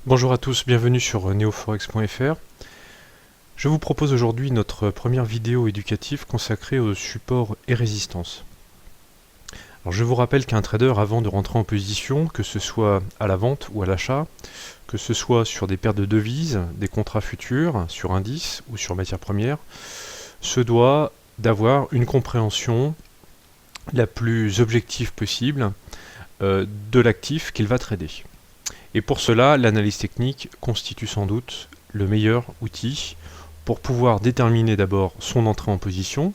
Bonjour à tous, bienvenue sur neoforex.fr. Je vous propose aujourd'hui notre première vidéo éducative consacrée au support et résistance. Alors je vous rappelle qu'un trader, avant de rentrer en position, que ce soit à la vente ou à l'achat, que ce soit sur des paires de devises, des contrats futurs, sur indices ou sur matières premières, se doit d'avoir une compréhension la plus objective possible de l'actif qu'il va trader. Et pour cela, l'analyse technique constitue sans doute le meilleur outil pour pouvoir déterminer d'abord son entrée en position.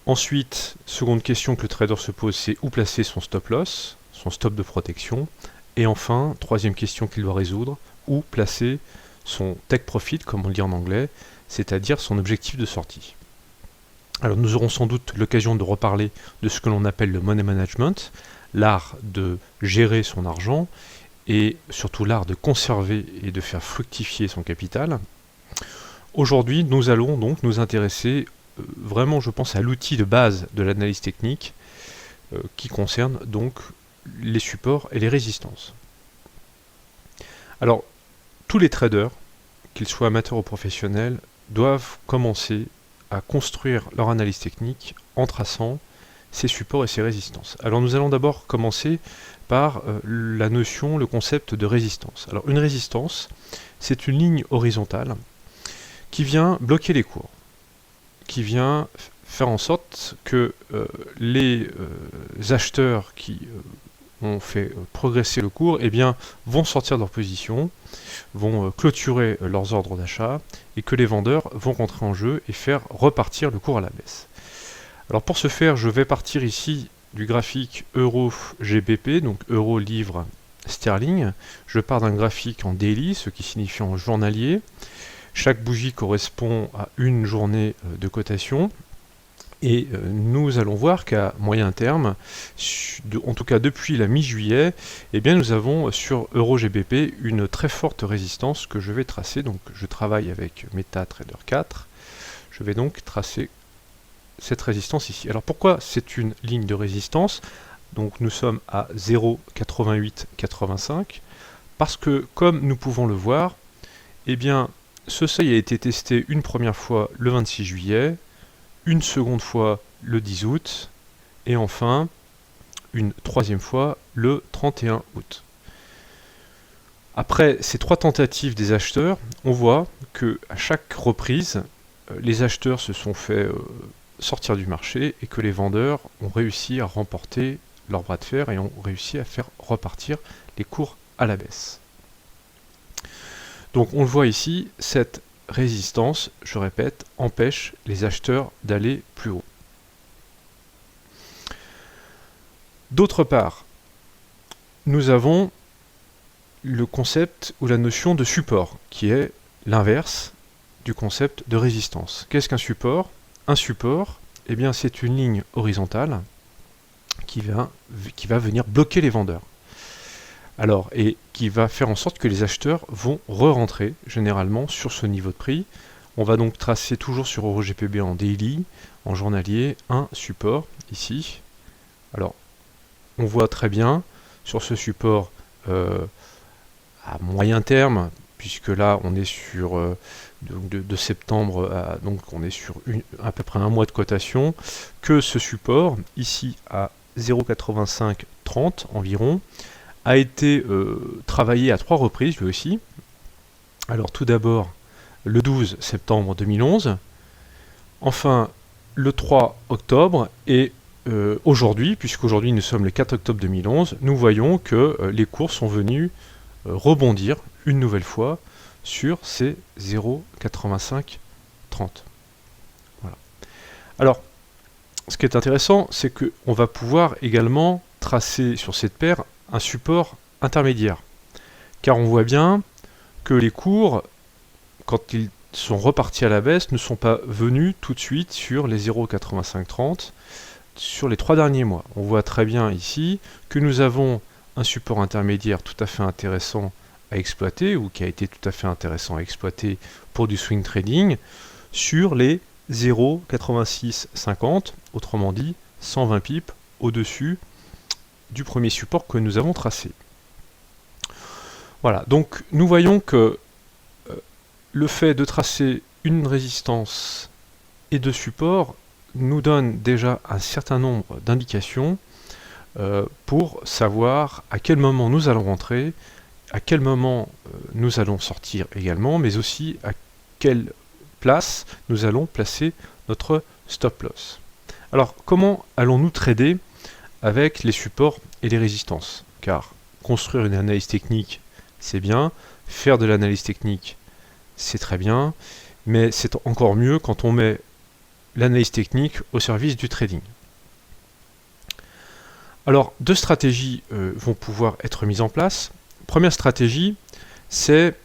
Ensuite, seconde question que le trader se pose, c'est où placer son stop loss, son stop de protection. Et enfin, troisième question qu'il doit résoudre, où placer son take profit, comme on le dit en anglais, c'est-à-dire son objectif de sortie. Alors nous aurons sans doute l'occasion de reparler de ce que l'on appelle le money management, l'art de gérer son argent, et surtout l'art de conserver et de faire fructifier son capital. Aujourd'hui, nous allons donc nous intéresser vraiment, je pense, à l'outil de base de l'analyse technique qui concerne donc les supports et les résistances. Alors, tous les traders, qu'ils soient amateurs ou professionnels, doivent commencer à construire leur analyse technique en traçant ces supports et ces résistances. Alors nous allons d'abord commencer par la notion, le concept de résistance. Alors une résistance, c'est une ligne horizontale qui vient bloquer les cours, qui vient faire en sorte que les acheteurs qui ont fait progresser le cours vont sortir de leur position, vont clôturer leurs ordres d'achat, et que les vendeurs vont rentrer en jeu et faire repartir le cours à la baisse. Alors pour ce faire, je vais partir ici du graphique euro-GBP, donc euro-livre sterling. Je pars d'un graphique en daily, ce qui signifie en journalier. Chaque bougie correspond à une journée de cotation. Et nous allons voir qu'à moyen terme, en tout cas depuis la mi-juillet, nous avons sur euro-GBP une très forte résistance que je vais tracer. Donc je travaille avec MetaTrader 4. Je vais donc tracer cette résistance ici. Alors pourquoi c'est une ligne de résistance? Donc nous sommes à 0,8885 parce que comme nous pouvons le voir, ce seuil a été testé une première fois le 26 juillet, une seconde fois le 10 août et enfin une troisième fois le 31 août. Après ces trois tentatives des acheteurs, on voit que à chaque reprise, les acheteurs se sont fait sortir du marché et que les vendeurs ont réussi à remporter leur bras de fer et ont réussi à faire repartir les cours à la baisse. Donc on le voit ici, cette résistance, je répète, empêche les acheteurs d'aller plus haut. D'autre part, nous avons le concept ou la notion de support, qui est l'inverse du concept de résistance. Qu'est-ce qu'un support? Un support, c'est une ligne horizontale qui va venir bloquer les vendeurs. Alors, et qui va faire en sorte que les acheteurs vont re-rentrer généralement sur ce niveau de prix. On va donc tracer toujours sur EuroGPB en daily, en journalier, un support ici. Alors, on voit très bien sur ce support à moyen terme, puisque là on est sur de septembre à, donc on est sur à peu près un mois de cotation, que ce support ici à 0,8530 environ a été travaillé à trois reprises lui aussi. Alors tout d'abord le 12 septembre 2011, enfin le 3 octobre et aujourd'hui, puisqu'aujourd'hui nous sommes le 4 octobre 2011, nous voyons que les cours sont venus rebondir une nouvelle fois sur ces 0,8530. Voilà. Alors, ce qui est intéressant, c'est qu'on va pouvoir également tracer sur cette paire un support intermédiaire. Car on voit bien que les cours, quand ils sont repartis à la baisse, ne sont pas venus tout de suite sur les 0,8530 sur les 3 derniers mois. On voit très bien ici que nous avons un support intermédiaire tout à fait intéressant à exploiter, ou qui a été tout à fait intéressant à exploiter pour du swing trading, sur les 0,8650, autrement dit 120 pips au-dessus du premier support que nous avons tracé. Voilà, donc nous voyons que le fait de tracer une résistance et de support nous donne déjà un certain nombre d'indications pour savoir à quel moment nous allons rentrer, à quel moment nous allons sortir également, mais aussi à quelle place nous allons placer notre stop loss. Alors, comment allons-nous trader avec les supports et les résistances? Car construire une analyse technique, c'est bien, faire de l'analyse technique, c'est très bien, mais c'est encore mieux quand on met l'analyse technique au service du trading. Alors, deux stratégies vont pouvoir être mises en place. Première stratégie, c'est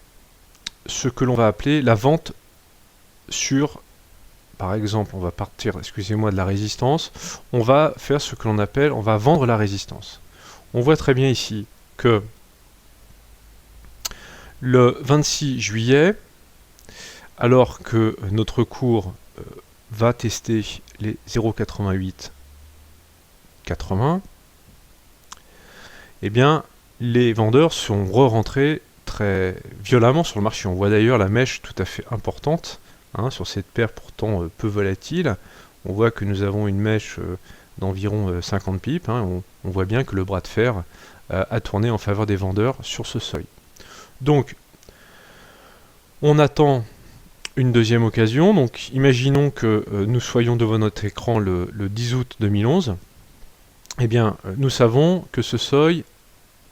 ce que l'on va appeler la vente sur, par exemple, on va partir, excusez-moi, de la résistance, on va faire ce que l'on appelle, on va vendre la résistance. On voit très bien ici que le 26 juillet, alors que notre cours va tester les 0,8880, eh bien, les vendeurs sont re-rentrés très violemment sur le marché. On voit d'ailleurs la mèche tout à fait importante sur cette paire pourtant peu volatile. On voit que nous avons une mèche d'environ 50 pips. On voit bien que le bras de fer a tourné en faveur des vendeurs sur ce seuil. Donc, on attend une deuxième occasion. Donc, imaginons que nous soyons devant notre écran le 10 août 2011. Eh bien, nous savons que ce seuil,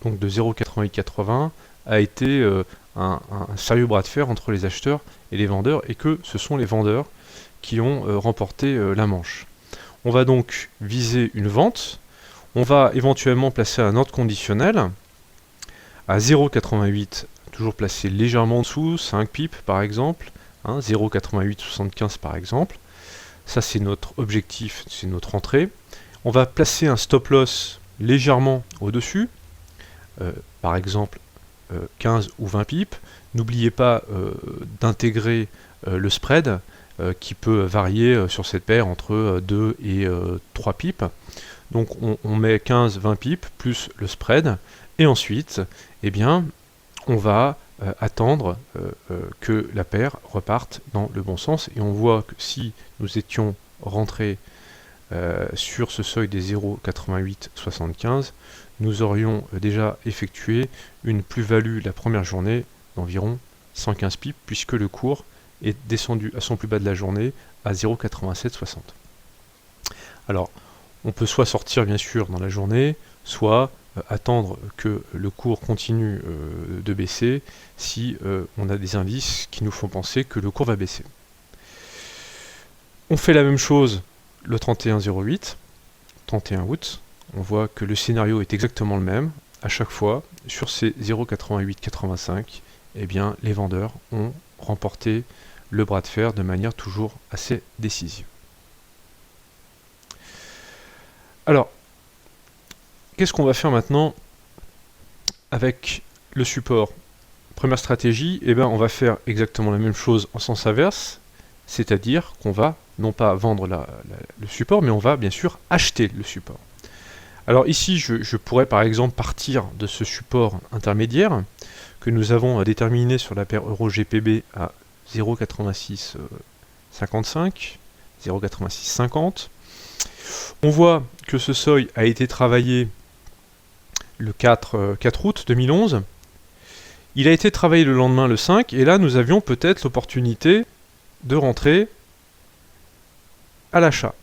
donc de 0,8880, a été un sérieux bras de fer entre les acheteurs et les vendeurs, et que ce sont les vendeurs qui ont remporté la manche. On va donc viser une vente, on va éventuellement placer un ordre conditionnel à 0,88, toujours placé légèrement en dessous, 5 pips par exemple, 0,8875 par exemple. Ça c'est notre objectif, c'est notre entrée. On va placer un stop loss légèrement au-dessus, par exemple 15 ou 20 pips. N'oubliez pas d'intégrer le spread qui peut varier sur cette paire entre 2 et 3 pips. Donc on met 15-20 pips plus le spread, et ensuite eh bien, on va attendre que la paire reparte dans le bon sens, et on voit que si nous étions rentrés sur ce seuil des 0,8875, nous aurions déjà effectué une plus-value la première journée d'environ 115 pips, puisque le cours est descendu à son plus bas de la journée à 0,8760. Alors, on peut soit sortir bien sûr dans la journée, soit attendre que le cours continue de baisser si on a des indices qui nous font penser que le cours va baisser. On fait la même chose le 31 août, on voit que le scénario est exactement le même. À chaque fois, sur ces 0,8885, eh bien, les vendeurs ont remporté le bras de fer de manière toujours assez décisive. Alors, qu'est-ce qu'on va faire maintenant avec le support? Première stratégie, eh bien, on va faire exactement la même chose en sens inverse, c'est-à-dire qu'on va non pas vendre le support, mais on va bien sûr acheter le support. Alors ici, je pourrais par exemple partir de ce support intermédiaire que nous avons déterminé sur la paire Euro-GPB à 0,8655, 0,8650. On voit que ce seuil a été travaillé le 4 août 2011. Il a été travaillé le lendemain, le 5, et là nous avions peut-être l'opportunité de rentrer à l'achat.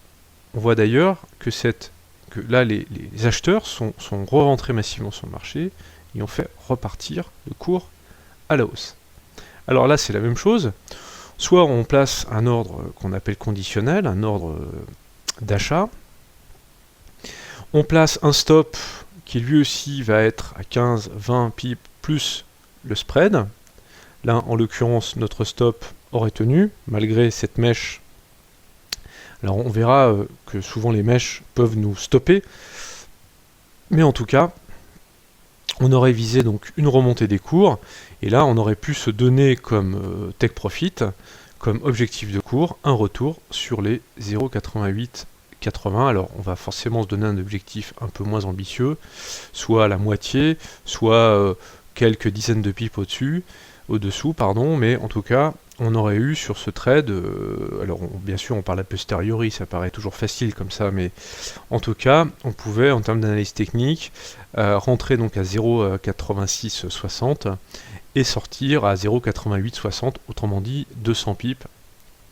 On voit d'ailleurs que là les acheteurs sont re-rentrés massivement sur le marché et ont fait repartir le cours à la hausse. Alors là c'est la même chose, soit on place un ordre qu'on appelle conditionnel, un ordre d'achat, on place un stop qui lui aussi va être à 15-20 pips plus le spread. Là en l'occurrence notre stop aurait tenu malgré cette mèche. Alors on verra que souvent les mèches peuvent nous stopper, mais en tout cas on aurait visé donc une remontée des cours, et là on aurait pu se donner comme take profit, comme objectif de cours, un retour sur les 0,8880. Alors on va forcément se donner un objectif un peu moins ambitieux, soit la moitié, soit quelques dizaines de pips au-dessous, pardon, mais en tout cas, on aurait eu sur ce trade, alors bien sûr on parle a posteriori, ça paraît toujours facile comme ça, mais en tout cas, on pouvait, en termes d'analyse technique, rentrer donc à 0,8660 et sortir à 0,8860, autrement dit 200 pips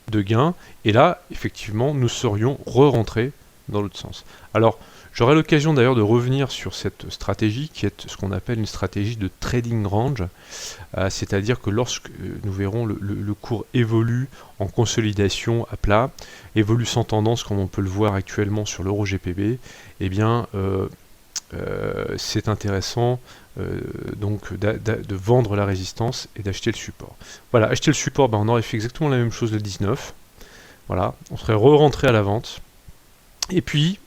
de gain, et là, effectivement, nous serions re-rentrés dans l'autre sens. Alors, j'aurai l'occasion d'ailleurs de revenir sur cette stratégie qui est ce qu'on appelle une stratégie de trading range, c'est-à-dire que lorsque nous verrons le cours évolue en consolidation à plat, évolue sans tendance comme on peut le voir actuellement sur l'euro GPB, eh bien c'est intéressant donc de vendre la résistance et d'acheter le support. Voilà, acheter le support, on aurait fait exactement la même chose le 19. Voilà, on serait re-rentré à la vente. Et puis,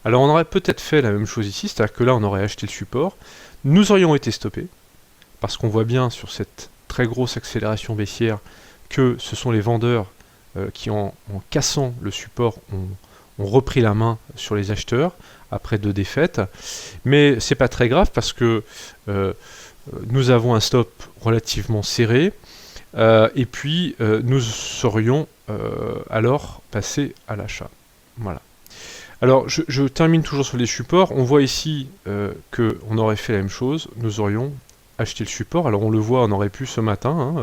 alors on aurait peut-être fait la même chose ici, c'est-à-dire que là on aurait acheté le support, nous aurions été stoppés, parce qu'on voit bien sur cette très grosse accélération baissière que ce sont les vendeurs qui en cassant le support ont repris la main sur les acheteurs après 2 défaites, mais c'est pas très grave parce que nous avons un stop relativement serré, et puis nous serions alors passés à l'achat. Voilà. Alors je termine toujours sur les supports. On voit ici qu'on aurait fait la même chose. Nous aurions acheté le support. Alors on le voit, on aurait pu ce matin,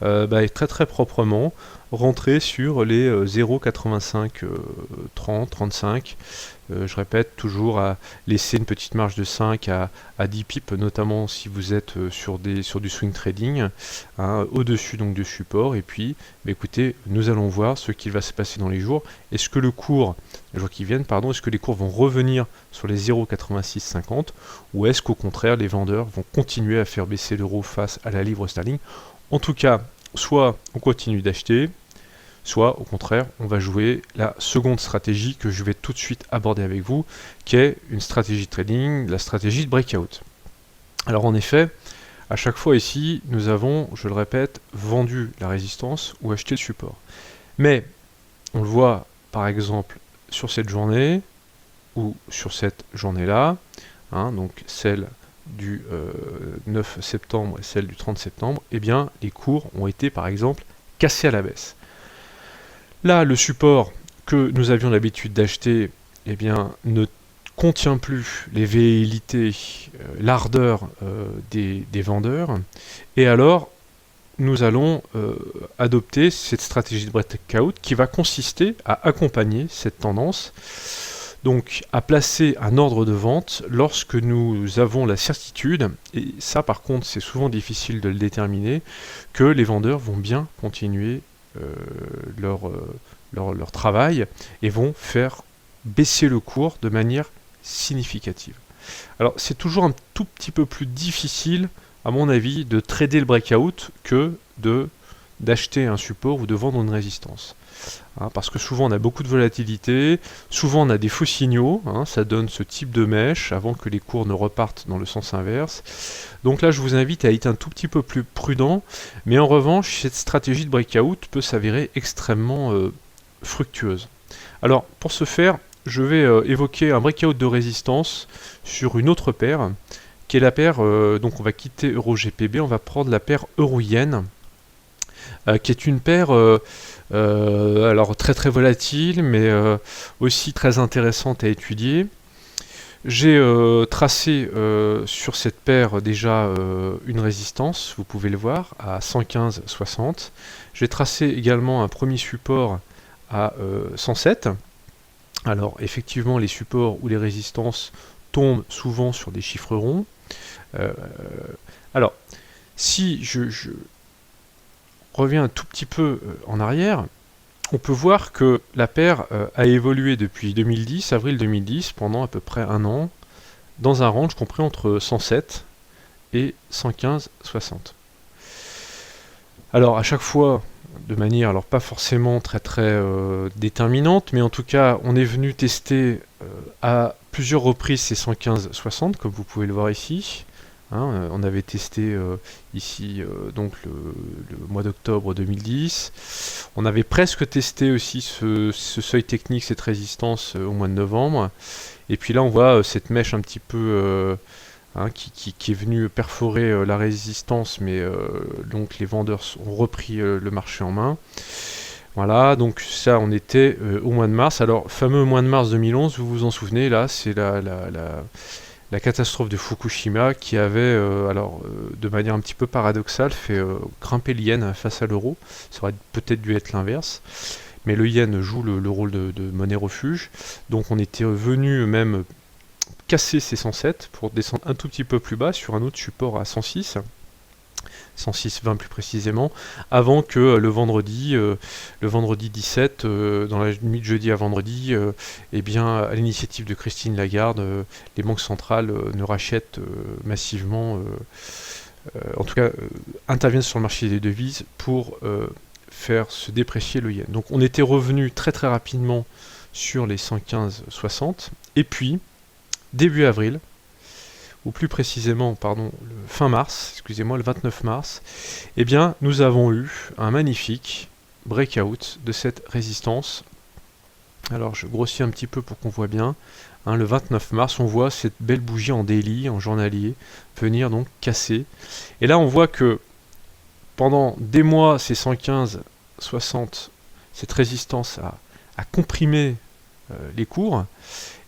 très très proprement, rentrer sur les 0,85 30, 35. Je répète, toujours à laisser une petite marge de 5 à 10 pips, notamment si vous êtes sur du swing trading, au-dessus donc du support. Et puis, écoutez, nous allons voir ce qui va se passer dans les jours. Est-ce que les jours qui viennent, est-ce que les cours vont revenir sur les 0,8650 ou est-ce qu'au contraire, les vendeurs vont continuer à faire baisser l'euro face à la livre sterling? En tout cas, soit on continue d'acheter, soit au contraire on va jouer la seconde stratégie que je vais tout de suite aborder avec vous, qui est une stratégie de trading, la stratégie de breakout. Alors en effet, à chaque fois ici, nous avons, je le répète, vendu la résistance ou acheté le support. Mais on le voit par exemple sur cette journée ou sur cette journée-là, donc celle du 9 septembre et celle du 30 septembre, eh bien les cours ont été par exemple cassés à la baisse. Là, le support que nous avions l'habitude d'acheter, eh bien, ne contient plus les velléités, l'ardeur des vendeurs. Et alors, nous allons adopter cette stratégie de breakout qui va consister à accompagner cette tendance, donc à placer un ordre de vente lorsque nous avons la certitude, et ça par contre c'est souvent difficile de le déterminer, que les vendeurs vont bien continuer leur travail et vont faire baisser le cours de manière significative. Alors c'est toujours un tout petit peu plus difficile à mon avis de trader le breakout que d'acheter un support ou de vendre une résistance. Parce que souvent on a beaucoup de volatilité, souvent on a des faux signaux, ça donne ce type de mèche avant que les cours ne repartent dans le sens inverse. Donc là je vous invite à être un tout petit peu plus prudent, mais en revanche cette stratégie de breakout peut s'avérer extrêmement fructueuse. Alors pour ce faire, je vais évoquer un breakout de résistance sur une autre paire, qui est la paire, donc on va quitter Euro GPB, on va prendre la paire Euro-Yen, qui est une paire alors très très volatile, mais aussi très intéressante à étudier. J'ai tracé sur cette paire déjà une résistance, vous pouvez le voir, à 115,60. J'ai tracé également un premier support à 107. Alors effectivement les supports ou les résistances tombent souvent sur des chiffres ronds. Alors si je reviens un tout petit peu en arrière, on peut voir que la paire a évolué depuis 2010, avril 2010, pendant à peu près un an, dans un range compris entre 107 et 115,60. Alors à chaque fois, de manière alors pas forcément très déterminante, mais en tout cas on est venu tester à plusieurs reprises ces 115,60 comme vous pouvez le voir ici. On avait testé ici donc le mois d'octobre 2010. On avait presque testé aussi ce seuil technique, cette résistance au mois de novembre. Et puis là on voit cette mèche un petit peu hein, qui est venu perforer la résistance, mais donc les vendeurs ont repris le marché en main. Voilà, donc ça, on était au mois de mars. Alors, fameux mois de mars 2011, vous vous en souvenez, là, c'est la catastrophe de Fukushima qui avait, de manière un petit peu paradoxale, fait grimper le yen face à l'euro. Ça aurait peut-être dû être l'inverse. Mais le yen joue le rôle de monnaie refuge. Donc on était venu même casser ces 107 pour descendre un tout petit peu plus bas sur un autre support à 106. 106,20 plus précisément, avant que le vendredi 17, dans la nuit de jeudi à vendredi, eh bien, à l'initiative de Christine Lagarde, les banques centrales ne rachètent massivement, en tout cas, interviennent sur le marché des devises pour faire se déprécier le yen. Donc on était revenu très très rapidement sur les 115,60, et puis, début avril, ou plus précisément, pardon, le fin mars, excusez-moi, le 29 mars, eh bien, nous avons eu un magnifique breakout de cette résistance. Alors, je grossis un petit peu pour qu'on voit bien. Hein, le 29 mars, on voit cette belle bougie en daily, en journalier, venir donc casser. Et là, on voit que pendant des mois, ces 115,60, cette résistance a comprimé les cours,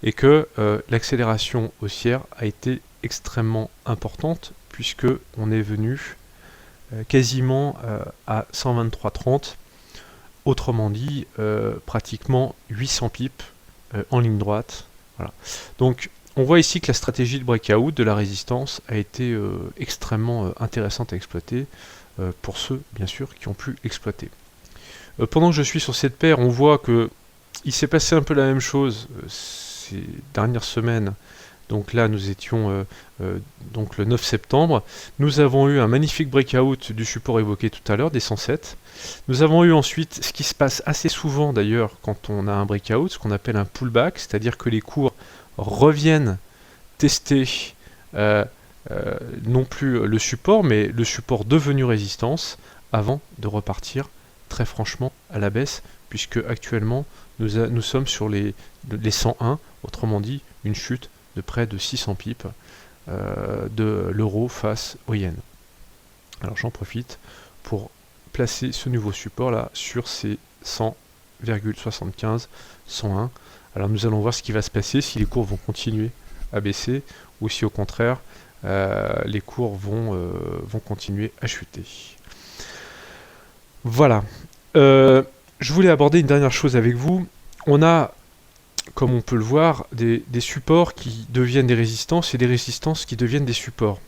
et que l'accélération haussière a été extrêmement importante, puisque on est venu quasiment à 123,30, autrement dit pratiquement 800 pips en ligne droite. Voilà. Donc on voit ici que la stratégie de breakout de la résistance a été extrêmement intéressante à exploiter pour ceux bien sûr qui ont pu exploiter. Pendant que je suis sur cette paire, on voit que il s'est passé un peu la même chose ces dernières semaines. Donc là, nous étions donc le 9 septembre. Nous avons eu un magnifique breakout du support évoqué tout à l'heure, des 107. Nous avons eu ensuite ce qui se passe assez souvent d'ailleurs quand on a un breakout, ce qu'on appelle un pullback, c'est-à-dire que les cours reviennent tester non plus le support, mais le support devenu résistance avant de repartir très franchement à la baisse, puisque actuellement nous sommes sur les 101, autrement dit une chute de près de 600 pips de l'euro face au yen. Alors j'en profite pour placer ce nouveau support là sur ces 100,75, 101. Alors nous allons voir ce qui va se passer, si les cours vont continuer à baisser ou si au contraire les cours vont continuer à chuter. Voilà. Je voulais aborder une dernière chose avec vous. On a, comme on peut le voir, des supports qui deviennent des résistances et des résistances qui deviennent des supports.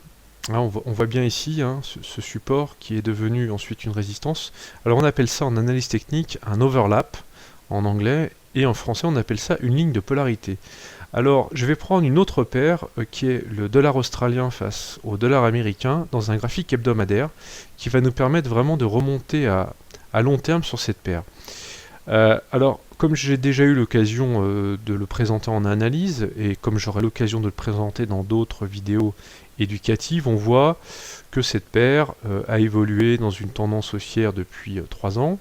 Là, on voit bien ici ce support qui est devenu ensuite une résistance. Alors on appelle ça en analyse technique un overlap en anglais, et en français on appelle ça une ligne de polarité. Alors je vais prendre une autre paire qui est le dollar australien face au dollar américain dans un graphique hebdomadaire qui va nous permettre vraiment de remonter à long terme sur cette paire. Alors, comme j'ai déjà eu l'occasion de le présenter en analyse, et comme j'aurai l'occasion de le présenter dans d'autres vidéos éducatives, on voit que cette paire a évolué dans une tendance haussière depuis 3 ans,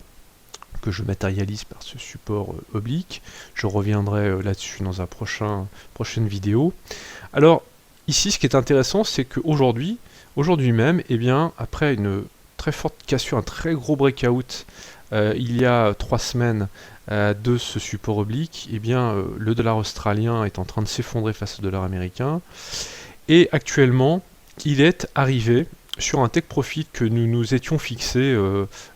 que je matérialise par ce support oblique. Je reviendrai là-dessus dans une prochaine vidéo. Alors, ici, ce qui est intéressant, c'est qu'aujourd'hui même, eh bien, après une très forte cassure, un très gros breakout, il y a 3 semaines de ce support oblique, eh bien, le dollar australien est en train de s'effondrer face au dollar américain, et actuellement il est arrivé sur un take profit que nous nous étions fixé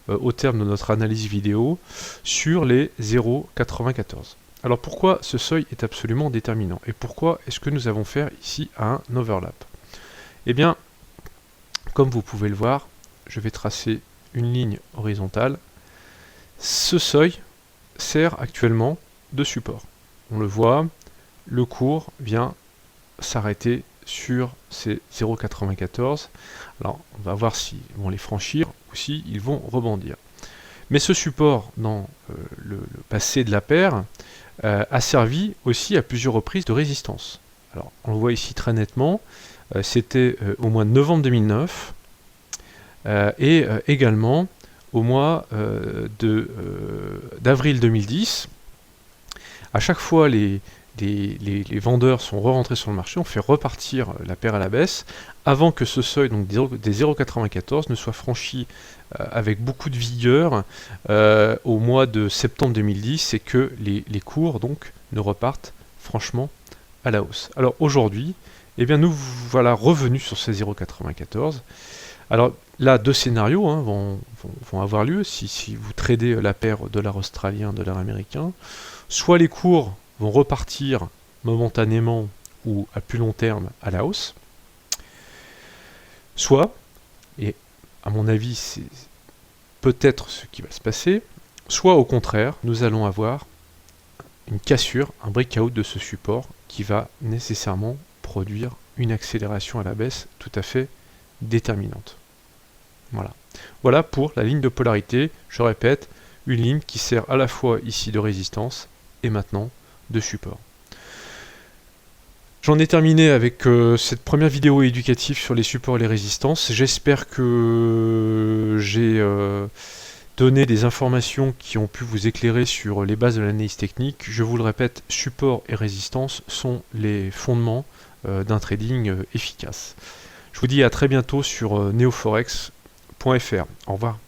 au terme de notre analyse vidéo sur les 0,94. Alors pourquoi ce seuil est absolument déterminant, et pourquoi est-ce que nous avons fait ici un overlap? Eh bien, comme vous pouvez le voir, je vais tracer une ligne horizontale. Ce seuil sert actuellement de support. On le voit, le cours vient s'arrêter sur ces 0,94. Alors, on va voir s'ils vont les franchir ou s'ils vont rebondir. Mais ce support, dans le passé de la paire, a servi aussi à plusieurs reprises de résistance. Alors, on le voit ici très nettement, c'était au mois de novembre 2009, et également au mois d'avril 2010. À chaque fois, les les vendeurs sont re-rentrés sur le marché, on fait repartir la paire à la baisse, avant que ce seuil donc des 0,94 ne soit franchi avec beaucoup de vigueur au mois de septembre 2010 et que les cours donc ne repartent franchement à la hausse. Alors aujourd'hui, eh bien nous voilà revenus sur ces 0,94. Alors là, deux scénarios vont avoir lieu si vous tradez la paire dollar australien, dollar américain. Soit les cours vont repartir momentanément ou à plus long terme à la hausse, soit, et à mon avis c'est peut-être ce qui va se passer, soit au contraire, nous allons avoir une cassure, un breakout de ce support qui va nécessairement produire une accélération à la baisse tout à fait déterminante. Voilà pour la ligne de polarité, je répète, une ligne qui sert à la fois ici de résistance et maintenant de support. J'en ai terminé avec cette première vidéo éducative sur les supports et les résistances. J'espère que j'ai donné des informations qui ont pu vous éclairer sur les bases de l'analyse technique. Je vous le répète, support et résistance sont les fondements d'un trading efficace. Je vous dis à très bientôt sur neoforex.fr. Au revoir.